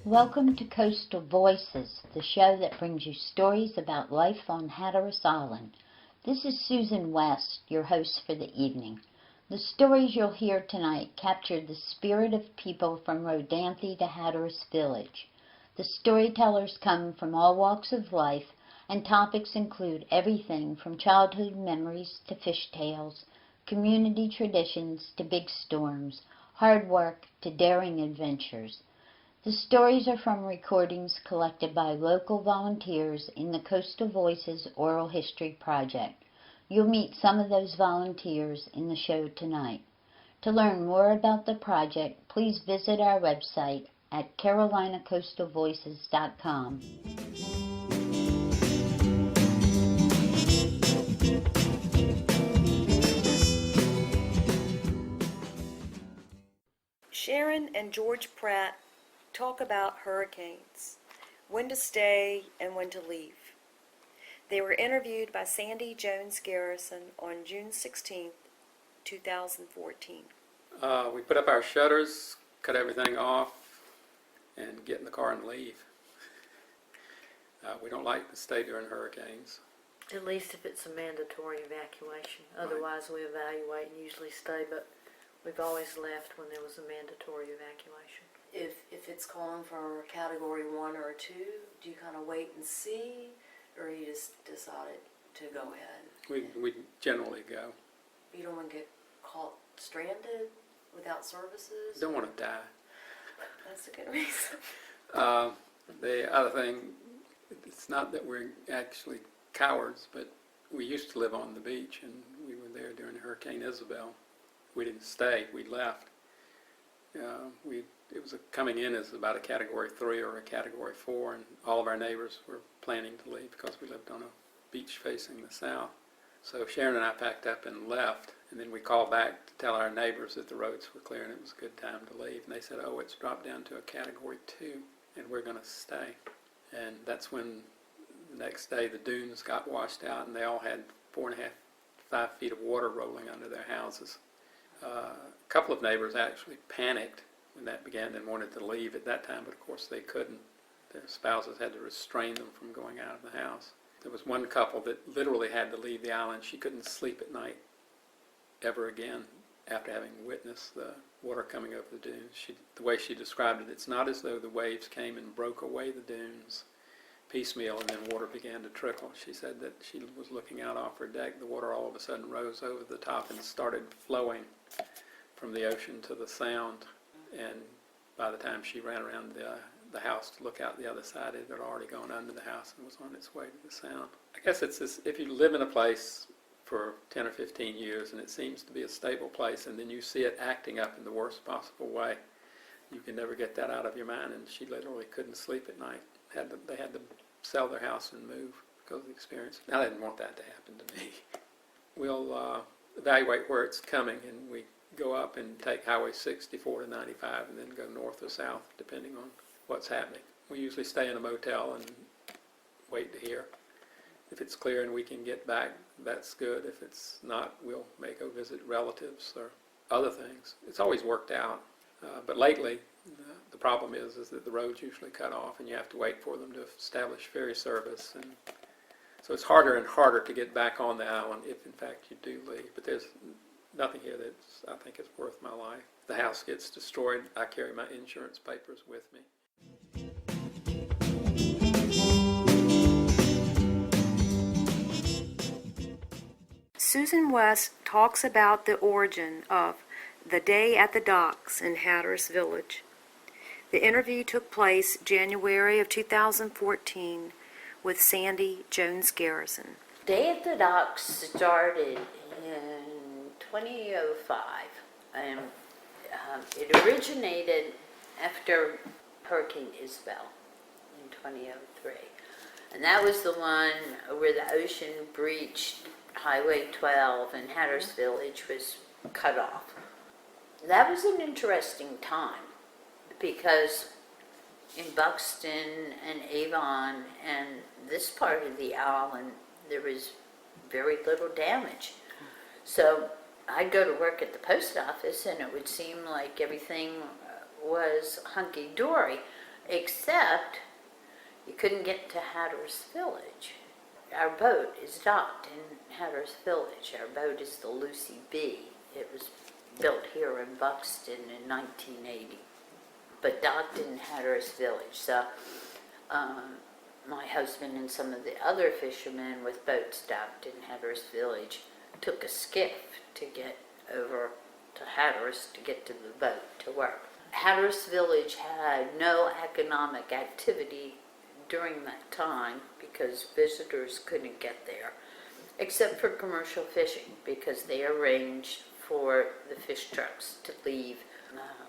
Welcome to Coastal Voices, the show that brings you stories about life on Hatteras Island. This is Susan West, your host for the evening. The stories you'll hear tonight capture the spirit of people from Rodanthe to Hatteras Village. The storytellers come from all walks of life, and topics include everything from childhood memories to fish tales, community traditions to big storms, hard work to daring adventures. The stories are from recordings collected by local volunteers in the Coastal Voices Oral History Project. You'll meet some of those volunteers in the show tonight. To learn more about the project, please visit our website at carolinacoastalvoices.com. Sharon and George Pratt talk about hurricanes, when to stay and when to leave. They were interviewed by Sandy Jones Garrison on June 16, 2014. We put up our shutters, cut everything off, and get in the car and leave. We don't like to stay during hurricanes. At least if it's a mandatory evacuation. Otherwise, we evaluate and usually stay, but we've always left when there was a mandatory evacuation. If it's calling for Category 1 or 2, do you kind of wait and see, or you just decided to go ahead? We generally go. You don't want to get caught stranded without services? Don't want to die. That's a good reason. The other thing, it's not that we're actually cowards, but we used to live on the beach, and we were there during Hurricane Isabel. We didn't stay, we left. It was coming in as about a Category 3 or a Category 4, and all of our neighbors were planning to leave because we lived on a beach facing the south. So Sharon and I packed up and left, and then we called back to tell our neighbors that the roads were clear and it was a good time to leave. And they said, oh, it's dropped down to a Category 2, and we're going to stay. And that's when the next day the dunes got washed out, and they all had 4.5, 5 feet of water rolling under their houses. A couple of neighbors actually panicked when that began and wanted to leave at that time, but of course they couldn't. Their spouses had to restrain them from going out of the house. There was one couple that literally had to leave the island. She couldn't sleep at night ever again after having witnessed the water coming over the dunes. The way she described it, it's not as though the waves came and broke away the dunes piecemeal and then water began to trickle. She said that she was looking out off her deck. The water all of a sudden rose over the top and started flowing from the ocean to the sound. And by the time she ran around the house to look out the other side, it had already gone under the house and was on its way to the sound. I guess it's this, if you live in a place for 10 or 15 years and it seems to be a stable place, and then you see it acting up in the worst possible way, you can never get that out of your mind. And she literally couldn't sleep at night. They had to sell their house and move because of the experience. I didn't want that to happen to me. We'll evaluate where it's coming, and we go up and take Highway 64 to 95 and then go north or south depending on what's happening. We usually stay in a motel and wait to hear. If it's clear and we can get back, that's good. If it's not, we'll may go visit relatives or other things. It's always worked out. But lately, the problem is that the roads usually cut off and you have to wait for them to establish ferry service. And so it's harder and harder to get back on the island if, in fact, you do leave. But there's nothing here that I think is worth my life. If the house gets destroyed, I carry my insurance papers with me. Susan West talks about the origin of The Day at the Docks in Hatteras Village. The interview took place January of 2014 with Sandy Jones Garrison. Day at the Docks started in 2005. It originated after Hurricane Isabel in 2003. And that was the one where the ocean breached Highway 12 and Hatteras Village was cut off. That was an interesting time because in Buxton and Avon and this part of the island, there was very little damage. So I'd go to work at the post office and it would seem like everything was hunky-dory. except you couldn't get to Hatteras Village. Our boat is docked in Hatteras Village. Our boat is the Lucy B. It was built here in Buxton in 1980, but docked in Hatteras Village. So my husband and some of the other fishermen with boats docked in Hatteras Village took a skiff to get over to Hatteras to get to the boat to work. Hatteras Village had no economic activity during that time because visitors couldn't get there, except for commercial fishing, because they arranged for the fish trucks to leave.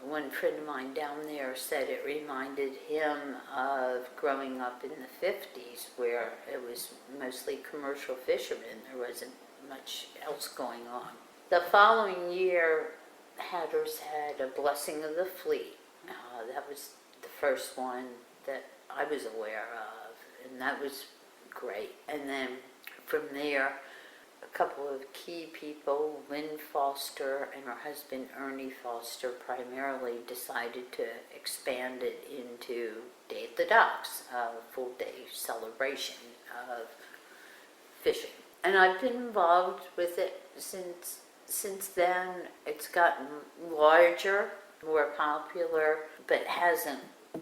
One friend of mine down there said it reminded him of growing up in the 50s, where it was mostly commercial fishermen. There wasn't much else going on. The following year, Hatteras had a blessing of the fleet. That was the first one that I was aware of, and that was great. And then from there, a couple of key people, Lynn Foster and her husband Ernie Foster, primarily decided to expand it into Day at the Docks, a full-day celebration of fishing. And I've been involved with it since then. It's gotten larger, more popular, but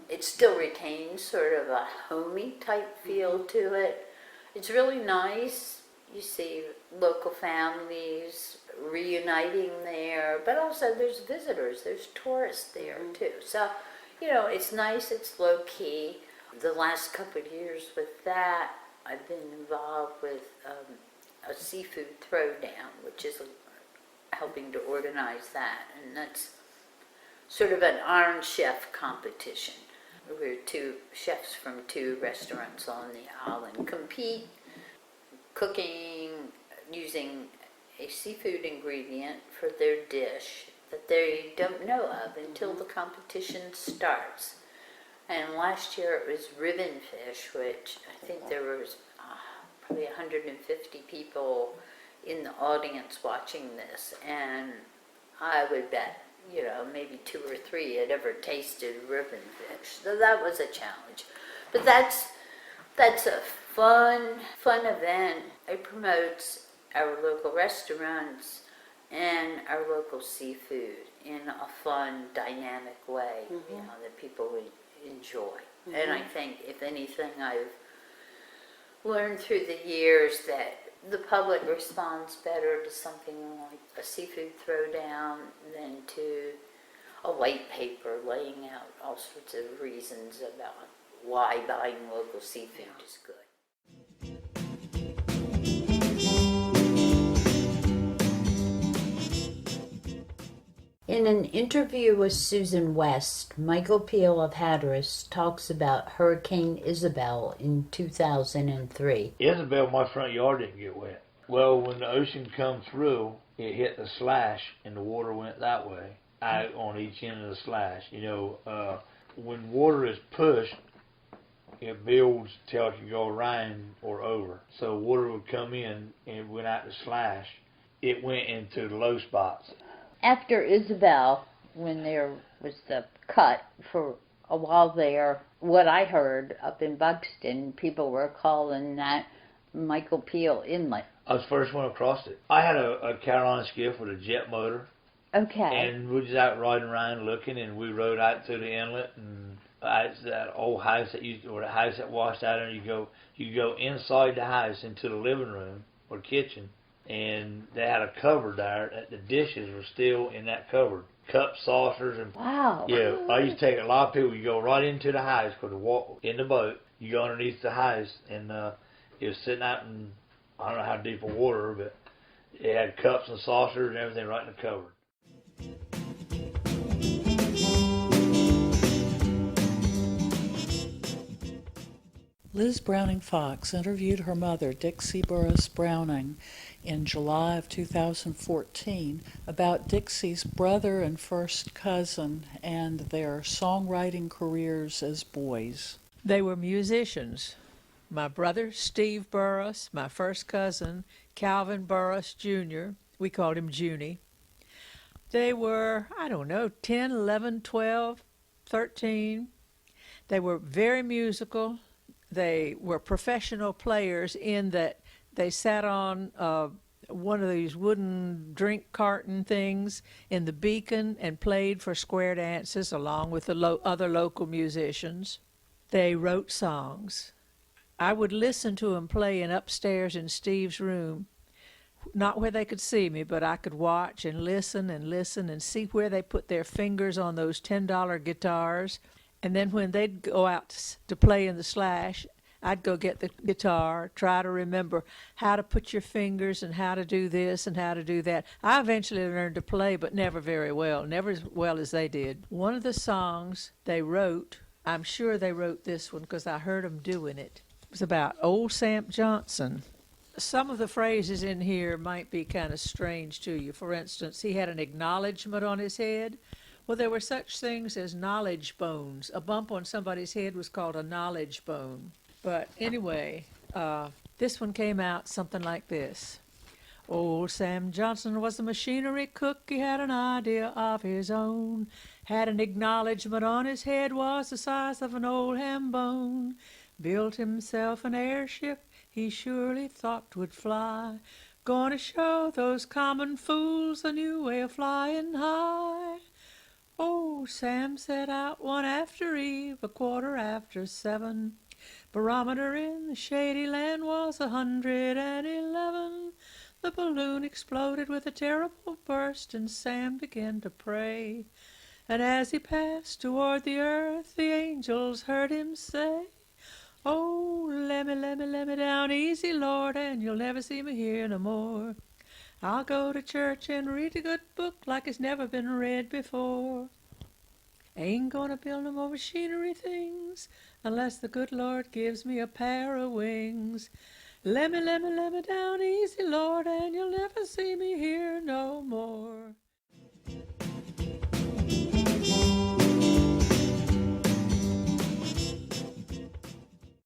it still retains sort of a homey type feel to it. It's really nice. You see local families reuniting there, but also there's visitors, there's tourists there too. So, it's nice, it's low key. The last couple of years with that, I've been involved with a seafood throwdown, which is helping to organize that, and that's sort of an Iron Chef competition, where two chefs from two restaurants on the island compete, cooking using a seafood ingredient for their dish that they don't know of until the competition starts. And last year it was ribbon fish, which I think there was probably 150 people in the audience watching this, and I would bet maybe 2 or 3 had ever tasted ribbon fish. So that was a challenge. But that's a fun event. It promotes our local restaurants and our local seafood in a fun, dynamic way, that people would enjoy. And I think, if anything, I've learned through the years that the public responds better to something like a seafood throwdown than to a white paper laying out all sorts of reasons about why buying local seafood is good. In an interview with Susan West, Michael Peel of Hatteras talks about Hurricane Isabel in 2003. Isabel, my front yard didn't get wet. Well, when the ocean come through, it hit the slash and the water went that way, out on each end of the slash. When water is pushed, it builds till it can go around or over. So water would come in and it went out the slash. It went into the low spots. After Isabel, when there was the cut for a while there, what I heard up in Buxton, people were calling that Michael Peel Inlet. I was the first one across it. I had a Carolina skiff with a jet motor. Okay. And we was out riding around looking, and we rode out to the inlet, and it's that old house or the house that washed out there. You go inside the house into the living room or kitchen, and they had a cupboard there that the dishes were still in that cupboard. Cups, saucers, and wow. Yeah, I used to take a lot of people. You go right into the house, because in the boat, you go underneath the house, and it was sitting out in, I don't know how deep of water, but it had cups and saucers and everything right in the cupboard. Liz Browning Fox interviewed her mother, Dixie Burris Browning, in July of 2014 about Dixie's brother and first cousin and their songwriting careers as boys. They were musicians. My brother, Steve Burris, my first cousin, Calvin Burris Jr., we called him Junie. They were, 10, 11, 12, 13. They were very musical. They were professional players in that they sat on one of these wooden drink carton things in the Beacon and played for square dances along with the other local musicians. They wrote songs. I would listen to them playing upstairs in Steve's room, not where they could see me, but I could watch and listen and see where they put their fingers on those $10 guitars. And then when they'd go out to play in the slash, I'd go get the guitar, try to remember how to put your fingers and how to do this and how to do that. I eventually learned to play, but never very well, never as well as they did. One of the songs they wrote, I'm sure they wrote this one because I heard them doing it. It was about old Sam Johnson. Some of the phrases in here might be kind of strange to you. For instance, he had an acknowledgement on his head. Well, there were such things as knowledge bones. A bump on somebody's head was called a knowledge bone. But anyway, this one came out something like this. Old Sam Johnson was a machinery cook. He had an idea of his own. Had an acknowledgement on his head, was the size of an old ham bone. Built himself an airship he surely thought would fly. Gonna show those common fools a new way of flying high. Oh, Sam set out one after eve, 7:15. Barometer in the shady land was 111. The balloon exploded with a terrible burst, and Sam began to pray. And as he passed toward the earth, the angels heard him say, "Oh, let me down easy, Lord, and you'll never see me here no more. I'll go to church and read a good book like it's never been read before. Ain't gonna build no more machinery things unless the good Lord gives me a pair of wings. Let me down easy, Lord, and you'll never see me here no more."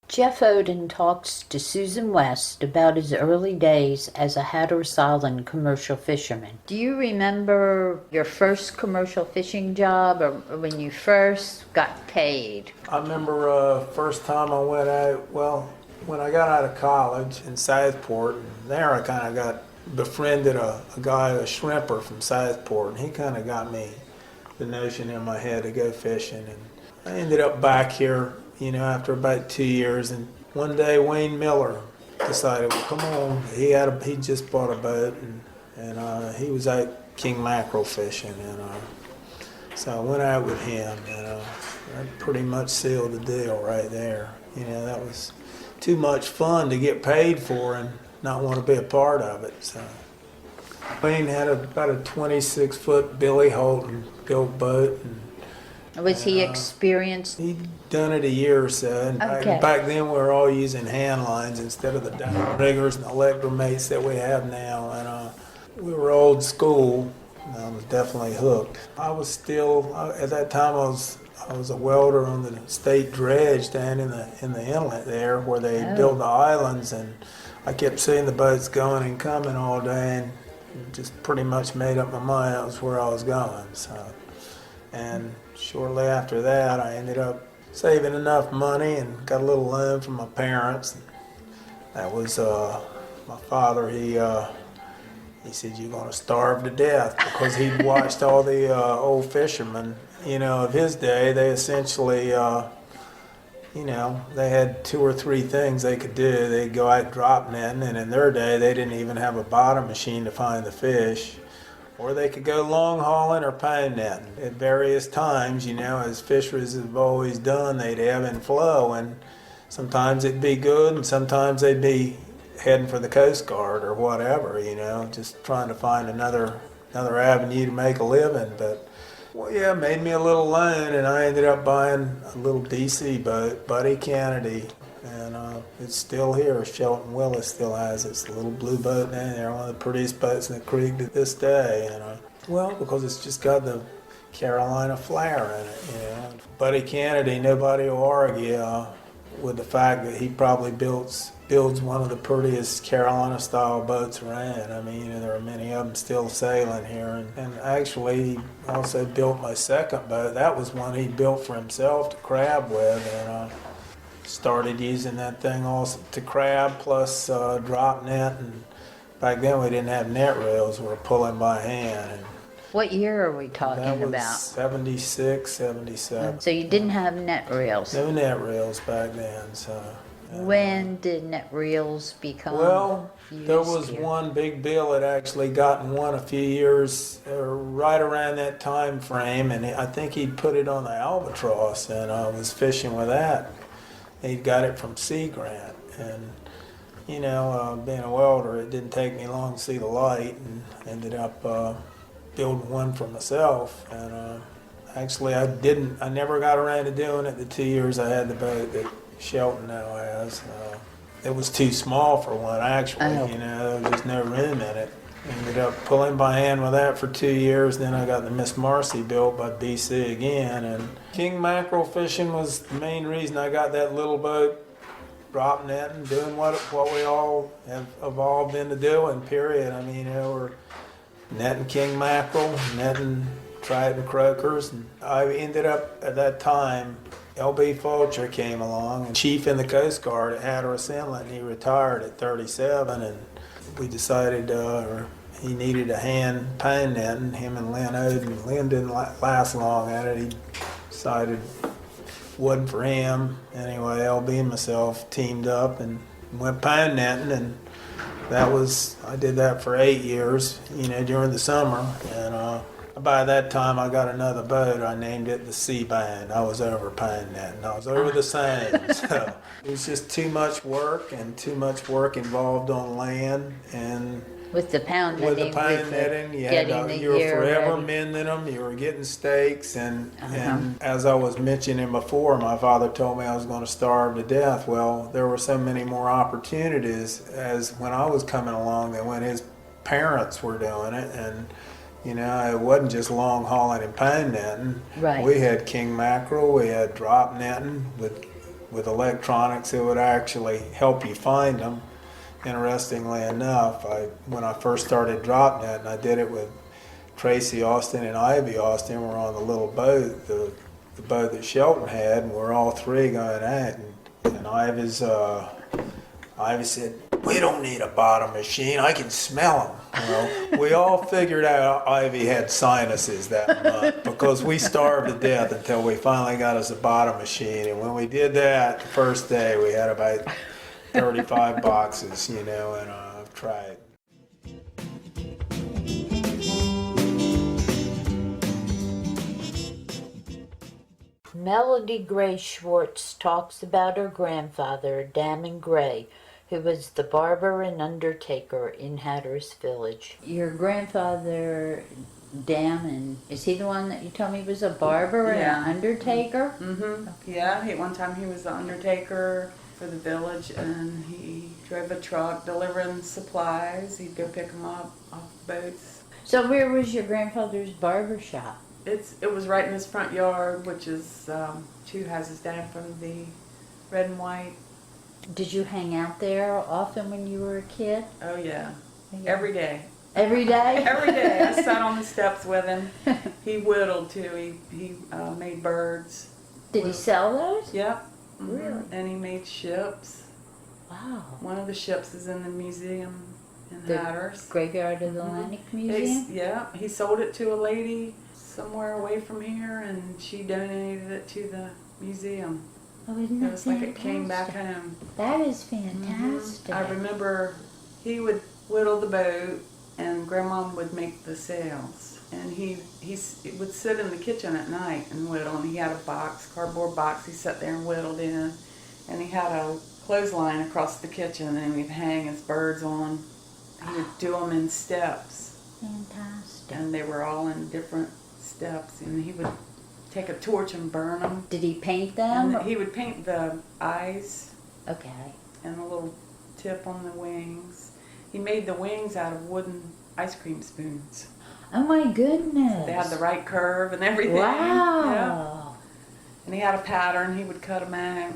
Jeff Oden talks to Susan West about his early days as a Hatteras Island commercial fisherman. Do you remember your first commercial fishing job, or when you first got paid? I remember first time I went out, when I got out of college in Southport, and there I kind of got befriended a guy, a shrimper from Southport, and he kind of got me the notion in my head to go fishing. And I ended up back here, after about 2 years, and one day Wayne Miller decided, well, come on, he just bought a boat, and he was out king mackerel fishing, and so I went out with him, and that pretty much sealed the deal right there. That was too much fun to get paid for and not want to be a part of it. So Wayne had about a 26-foot Billy Holton built boat. Was he experienced? He'd done it a year or so. And back then we were all using hand lines instead of the riggers and electromates that we have now. And we were old school. And I was definitely hooked. I was still, at that time I was a welder on the state dredge down in the inlet there where they built the islands, and I kept seeing the boats going and coming all day, and just pretty much made up my mind that was where I was going. So, and shortly after that, I ended up saving enough money and got a little loan from my parents. That was my father. He said, "You're going to starve to death," because he'd watched all the old fishermen, of his day. They essentially, they had 2 or 3 things they could do. They'd go out drop netting, and in their day, they didn't even have a bottom machine to find the fish. Or they could go long hauling or pound netting. At various times, as fisheries have always done, they'd ebb and flow, and sometimes it'd be good, and sometimes they'd be heading for the Coast Guard or whatever, just trying to find another avenue to make a living. But, it made me a little loan, and I ended up buying a little DC boat, Buddy Kennedy, and it's still here. Shelton Willis still has it. It's a little blue boat down there, one of the prettiest boats in the creek to this day. And because it's just got the Carolina flair in it. Buddy Kennedy, nobody will argue with the fact that he probably built builds one of the prettiest Carolina-style boats around. I mean, there are many of them still sailing here. And actually, he also built my second boat. That was one he built for himself to crab with, and started using that thing also to crab plus drop net. And back then we didn't have net reels. We were pulling by hand. And What year are we talking that was about? 76, 77. So you didn't have net reels. No net reels back then, so. When did net reels become Well, used there was here? one big bill that actually gotten one a few years, right around that time frame, and I think he'd put it on the Albatross, and I was fishing with that. He'd got it from Sea Grant, and being a welder, it didn't take me long to see the light, and ended up building one for myself. And actually, I never got around to doing it the 2 years I had the boat that Shelton now has. It was too small for one, actually. Oh. There was just no room in it. Ended up pulling by hand with that for 2 years. Then I got the Miss Marcy built by BC again. And king mackerel fishing was the main reason I got that little boat, drop netting, doing what we all have evolved into doing, period. I mean, we're netting king mackerel, netting Triton croakers. And I ended up at that time, L.B. Fulcher came along, and chief in the Coast Guard at Hatteras Inlet, and he retired at 37, and we decided he needed a hand pine netting, him and Lynn Oden. Lynn didn't last long at it. He decided it wasn't for him. Anyway, L.B. and myself teamed up and went pine netting, and I did that for 8 years, during the summer, and by that time, I got another boat. I named it the Seabind. I was over pine netting. I was over the sand. So it was just too much work, and too much work involved on land. And With the pound with netting, the pine with the netting, you were gear forever ready. mending them. You were getting stakes, and as I was mentioning before, my father told me I was going to starve to death. Well, there were so many more opportunities as when I was coming along than when his parents were doing it, and it wasn't just long hauling and pine netting. Right. We had king mackerel, we had drop netting with electronics that would actually help you find them. Interestingly enough, when I first started drop netting, I did it with Tracy Austin and Ivy Austin. We're on the little boat, the boat that Shelton had, and we're all three going at it. And Ivy said, "We don't need a bottom machine. I can smell them." Well, we all figured out Ivy had sinuses that month because we starved to death until we finally got us a bottom machine. And when we did that, the first day we had about 35 boxes, and I've tried. Melody Gray Schwartz talks about her grandfather, Damon Gray, who was the barber and undertaker in Hatteras Village. Your grandfather, Damon, is he the one that you told me was a barber and an undertaker? Mm-hmm. Yeah, one time he was the undertaker for the village, and he drove a truck delivering supplies. He'd go pick them up off boats. So where was your grandfather's barber shop? It was right in his front yard, which is 2 houses down from the red and white. Did you hang out there often when you were a kid? Oh yeah, every day. Every day? Every day. I sat on the steps with him. He whittled too. He made birds. Did he sell those? Yep. Mm-hmm. Really? And he made ships. Wow. One of the ships is in the museum in The Hatteras. Graveyard of the Atlantic Museum? He sold it to a lady somewhere away from here, and she donated it to the museum. Oh, isn't It that was like it fantastic? came back home. That is fantastic. I remember he would whittle the boat, and Grandma would make the sails. And he would sit in the kitchen at night and whittle. And he had a cardboard box. He sat there and whittled in, and he had a clothesline across the kitchen, and he'd hang his birds on. He would do them in steps. Fantastic. And they were all in different steps, and he would take a torch and burn them. Did he paint them? And he would paint the eyes Okay. and the little tip on the wings. He made the wings out of wooden ice cream spoons. Oh my goodness. They had the right curve and everything. Wow. Yeah. And he had a pattern. He would cut them out.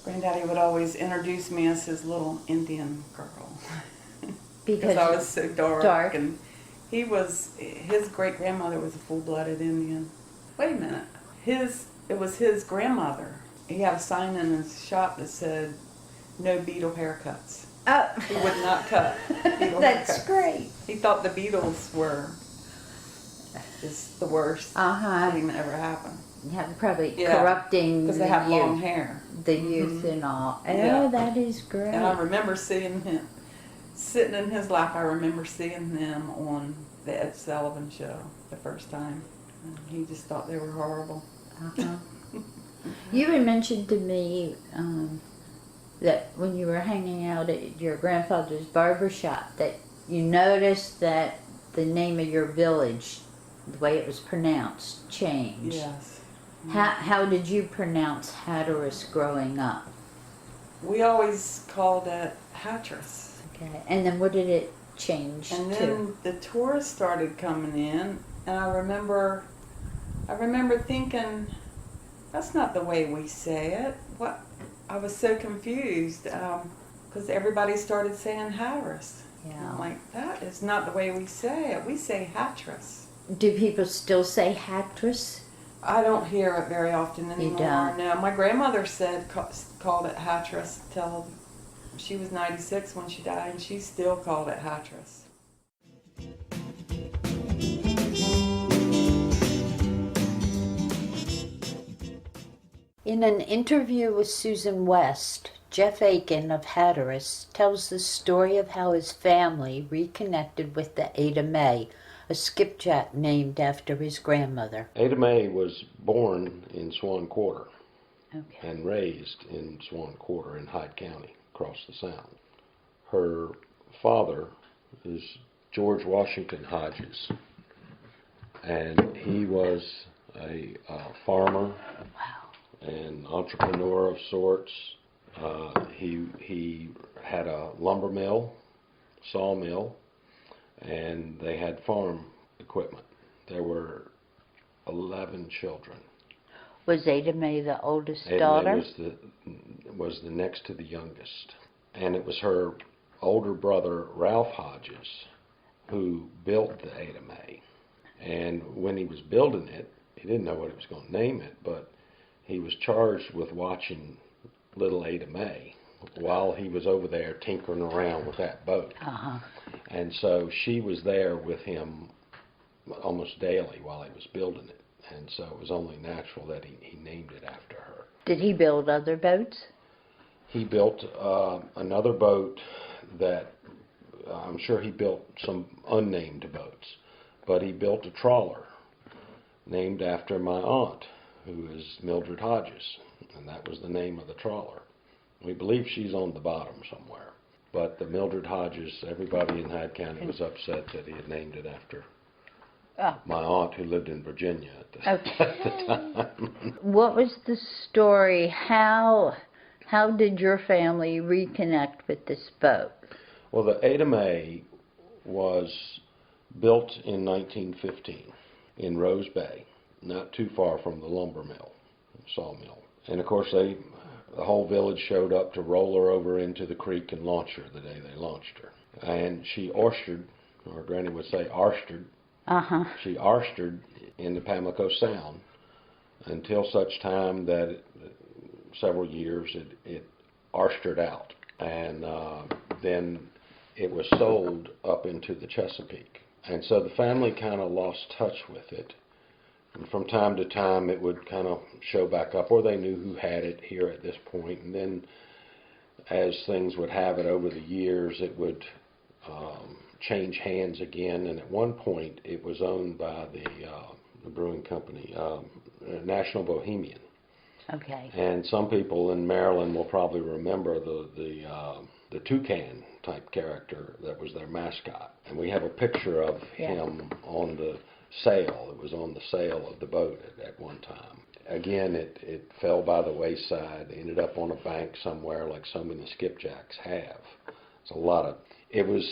Granddaddy would always introduce me as his little Indian girl. Because I was so dark. and his great-grandmother was a full-blooded Indian. Wait a minute. It was his grandmother. He had a sign in his shop that said, "No beetle haircuts." Oh. He would not cut beetle That's haircuts. great. He thought the Beatles were just the worst thing that ever happened. Yeah, probably corrupting because they have long hair. The youth and all. Oh, Yeah. that is great. And I remember seeing him sitting in his lap. I remember seeing them on the Ed Sullivan Show the first time. And he just thought they were horrible. You had mentioned to me that when you were hanging out at your grandfather's barber shop that you noticed that the name of your village, the way it was pronounced, changed. Yes. How did you pronounce Hatteras growing up? We always called it Hatteras. Okay. And then what did it change And to? then the tourists started coming in, and I remember thinking, that's not the way we say it. What? I was so confused because everybody started saying Hatteras. Yeah. And I'm like, that is not the way we say it. We say Hatteras. Do people still say Hatteras? I don't hear it very often anymore. You don't? No, my grandmother called it Hatteras till she was 96 when she died, and she still called it Hatteras. In an interview with Susan West, Jeff Aiken of Hatteras tells the story of how his family reconnected with the Ada Mae, a skipjack named after his grandmother. Ada Mae was born in Swan Quarter Okay. and raised in Swan Quarter in Hyde County, across the Sound. Her father is George Washington Hodges, and he was a farmer and entrepreneur of sorts. He had a lumber mill, sawmill, and they had farm equipment. There were 11 children. Was Ada Mae the oldest Ada daughter? Mae was the next to the youngest, and it was her older brother Ralph Hodges who built the Ada Mae. And when he was building it, he didn't know what he was going to name it, but he was charged with watching little Ada Mae while he was over there tinkering around with that boat. And so she was there with him almost daily while he was building it. And so it was only natural that he named it after her. Did he build other boats? He built another boat that I'm sure he built some unnamed boats, but he built a trawler named after my aunt, who is Mildred Hodges, and that was the name of the trawler. We believe she's on the bottom somewhere. But the Mildred Hodges, everybody in Hyde County was upset that he had named it after my aunt, who lived in Virginia at the time. What was the story? How did your family reconnect with this boat? Well, the Ada Mae was built in 1915 in Rose Bay, not too far from the lumber mill, sawmill. And of course, the whole village showed up to roll her over into the creek and launch her the day they launched her. And she oystered, or Granny would say arstered. She arstered in the Pamlico Sound until such time that several years it arstered out. And then it was sold up into the Chesapeake. And so the family kind of lost touch with it. And from time to time it would kind of show back up, or they knew who had it here at this point. And then as things would have it over the years, it would change hands again. And at one point it was owned by the brewing company, National Bohemian. Okay. And some people in Maryland will probably remember the toucan type character that was their mascot. And we have a picture of him on the sail. It was on the sail of the boat at one time. Again, it fell by the wayside, ended up on a bank somewhere like so many skipjacks have. It was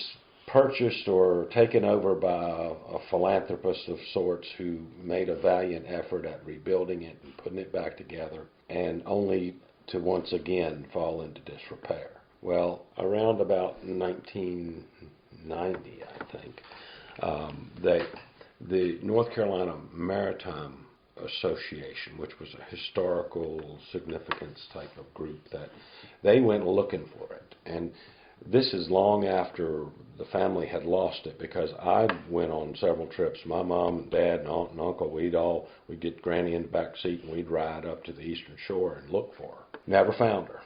purchased or taken over by a philanthropist of sorts who made a valiant effort at rebuilding it and putting it back together. And only to once again fall into disrepair. Well, around about 1990, I think, the North Carolina Maritime Association, which was a historical significance type of group, that they went looking for it. And this is long after the family had lost it, because I went on several trips. My mom and dad and aunt and uncle, we'd get Granny in the back seat and we'd ride up to the eastern shore and look for her. Never found her.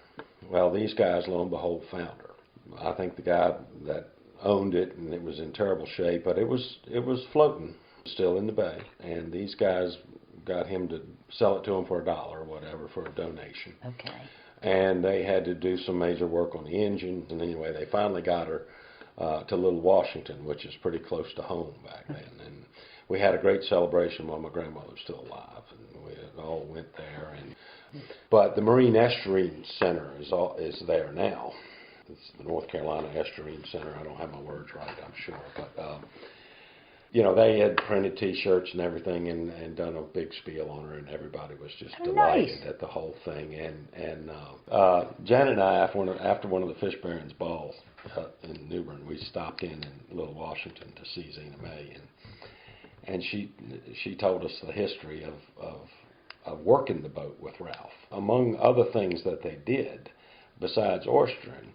Well, these guys, lo and behold, found her. I think the guy that owned it, and it was in terrible shape, but it was floating still in the bay, and these guys got him to sell it to them for $1 or whatever for a donation. Okay. And they had to do some major work on the engine, and anyway, they finally got her to Little Washington, which is pretty close to home back then. And we had a great celebration while my grandmother was still alive, and we all went there. But the Marine Estuarine Center is there now. It's the North Carolina Estuarine Center. I don't have my words right, I'm sure, but they had printed T-shirts and everything, and done a big spiel on her, and everybody was just delighted at the whole thing. And Janet and I, after one of the Fish Barons balls in New Bern, we stopped in Little Washington to see Zena May, and she told us the history of working the boat with Ralph. Among other things that they did, besides oystering,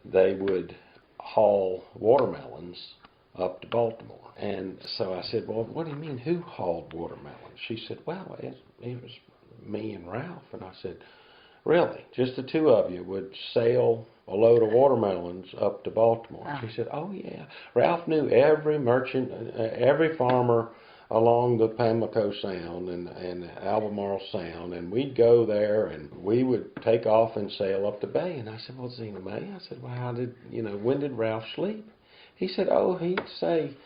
they would haul watermelons up to Baltimore. And so I said, well, what do you mean, who hauled watermelons? She said, well, it was me and Ralph. And I said, really? Just the two of you would sail a load of watermelons up to Baltimore? She said, oh, yeah. Ralph knew every merchant, every farmer along the Pamlico Sound and Albemarle Sound, and we'd go there and we would take off and sail up the bay. And I said, well, Zena May, I said, well, when did Ralph sleep? He said, oh, he'd say,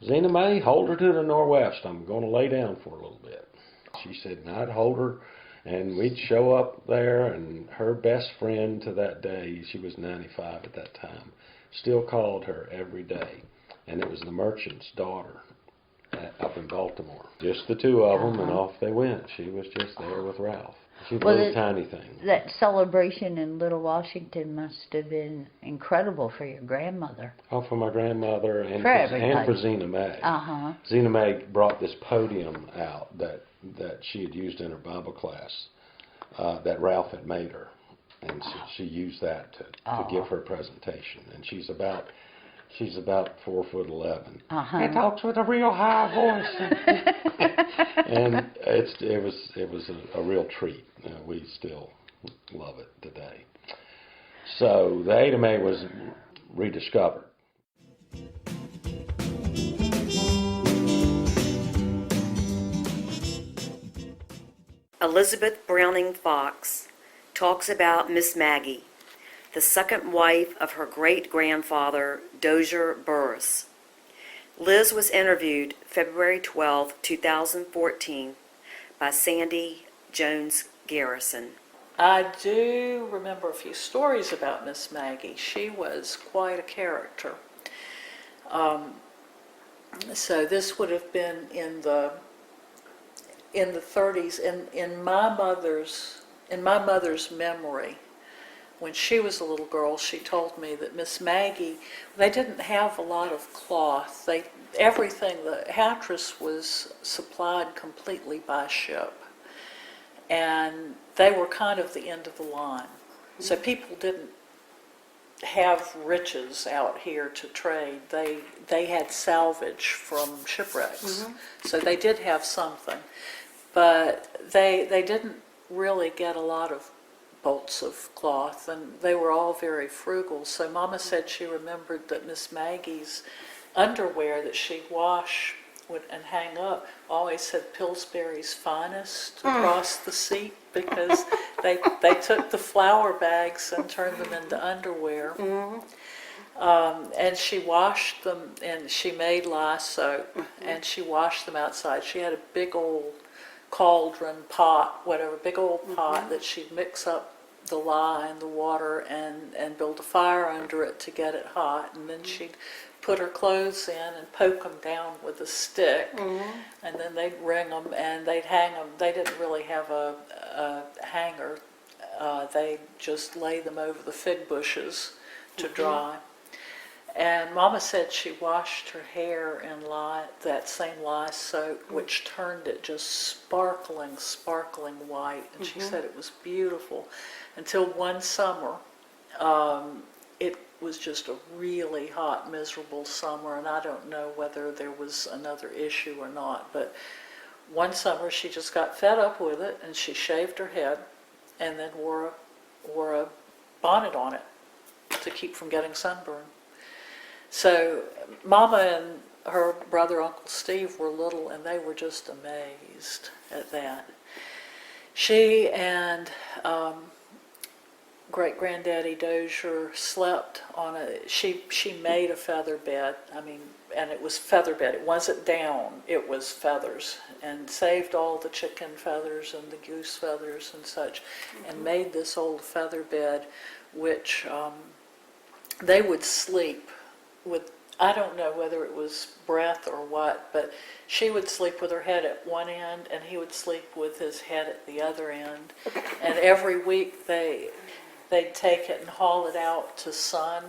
Zena May, hold her to the northwest. I'm going to lay down for a little bit. She said, and I'd hold her, and we'd show up there, and her best friend to that day, she was 95 at that time, still called her every day. And it was the merchant's daughter up in Baltimore. Just the two of them, and off they went. She was just there with Ralph. She was a little tiny thing. That celebration in Little Washington must have been incredible for your grandmother. Oh, for my grandmother and for Zena May. Zena May brought this podium out that she had used in her Bible class that Ralph had made her. And she used that to give her presentation. And she's about 4'11". He talks with a real high voice, and it was a real treat. We still love it today. So the Ada May was rediscovered. Elizabeth Browning Fox talks about Miss Maggie, the second wife of her great-grandfather, Dozier Burris. Liz was interviewed February 12, 2014, by Sandy Jones Garrison. I do remember a few stories about Miss Maggie. She was quite a character. So this would have been in the 30s. In my mother's memory, when she was a little girl, she told me that Miss Maggie, they didn't have a lot of cloth. The Hatteras was supplied completely by ship. And they were kind of the end of the line. So people didn't have riches out here to trade. They had salvage from shipwrecks. So they did have something. But they didn't really get a lot of bolts of cloth, and they were all very frugal. So Mama said she remembered that Miss Maggie's underwear that she'd wash and hang up always said Pillsbury's Finest across the seat, because they took the flour bags and turned them into underwear. And she washed them, and she made lye soap, and she washed them outside. She had a big old cauldron pot, whatever, big old pot that she'd mix up the lye and the water and build a fire under it to get it hot, and then she'd put her clothes in and poke them down with a stick, and then they'd wring them and they'd hang them. They didn't really have a hanger they just lay them over the fig bushes to dry. And Mama said she washed her hair in that same lye soap, which turned it just sparkling white. And she said it was beautiful until one summer. It was just a really hot, miserable summer, and I don't know whether there was another issue or not. But one summer she just got fed up with it, and she shaved her head and then wore a bonnet on it to keep from getting sunburn. So Mama and her brother, Uncle Steve, were little, and they were just amazed at that. She and great-granddaddy Dozier slept on she made a feather bed. I mean, and it was feather bed. It wasn't down, it was feathers, and saved all the chicken feathers and the goose feathers and such, and made this old feather bed, which they would sleep with. I don't know whether it was breath or what, but she would sleep with her head at one end, and he would sleep with his head at the other end. And every week they'd take it and haul it out to sun.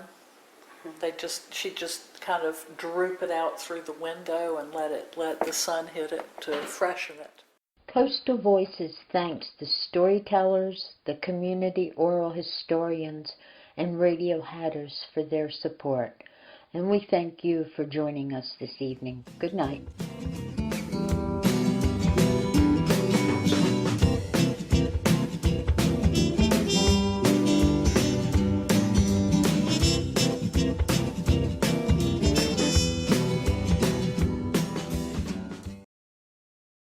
She'd just kind of droop it out through the window and let the sun hit it to freshen it. Coastal Voices thanks the storytellers, the community oral historians, and Radio Hatteras for their support. And we thank you for joining us this evening. Good night.